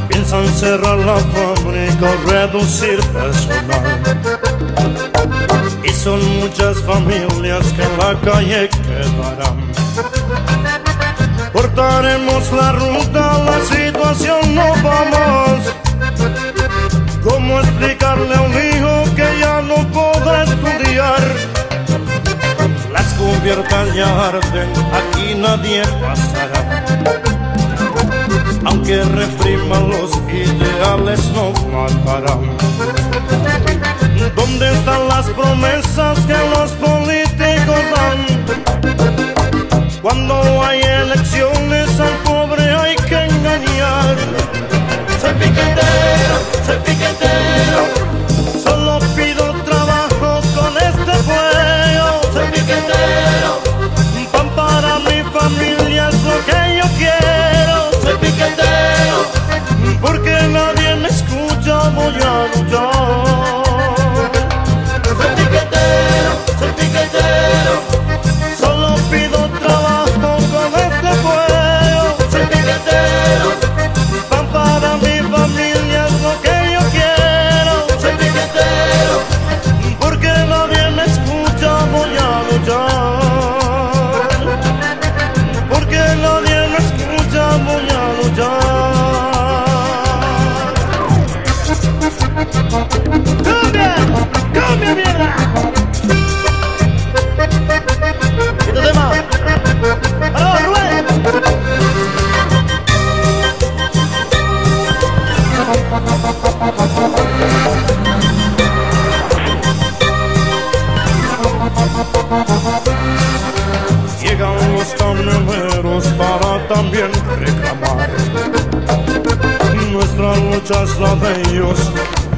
Piensan cerrar la fábrica o reducir personal, y son muchas familias que en la calle quedarán. Cortaremos la ruta, la situación no va más. ¿Cómo explicarle a un hijo que ya no podrá estudiar? Las cubiertas ya arden, aquí nadie pasará. Aunque repriman los ideales, no matarán. ¿Dónde están las promesas que los políticos dan? Cuando hay elecciones al pobre hay que engañar. Soy piquetero, solo pido trabajo con este fuego. Soy piquetero, pan para mi familia es lo que yo quiero. Soy piquetero, porque nadie me escucha, voy a luchar. Soy piquetero, solo pido trabajo con este fuego. Soy piquetero, pan para mi familia es lo que yo quiero. Soy piquetero, porque nadie me escucha, voy a luchar. Porque nadie me escucha, voy a luchar. ¡Cambia! ¡Cambia, mierda! ¡Quítate de más! ¡Aló, Rubén! Llegan los camioneros para también reclamar. Nuestra lucha es la de ellos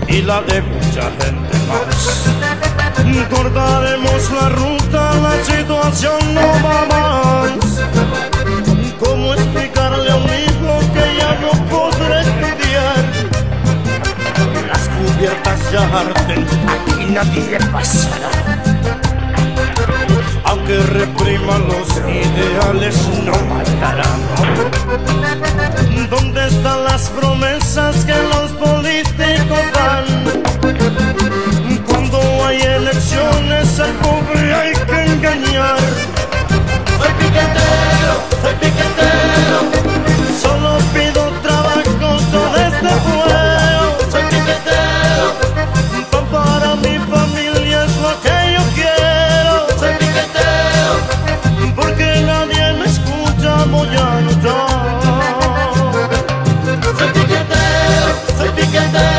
y la de mucha gente más. Cortaremos la ruta, la situación no va más. ¿Cómo explicarle a un hijo que ya no podrá estudiar? Las cubiertas ya arden, aquí nadie pasará. Aunque repriman los ideales, no matarán. ¿Dónde están las promesas que los políticos dan? Cuando hay elecciones al pobre hay que engañar. Soy piquetero, solo pido trabajo con este fuego. Soy piquetero, pan para mi familia es lo que yo quiero. Soy piquetero, porque nadie me escucha, voy a luchar. Soy piquetero,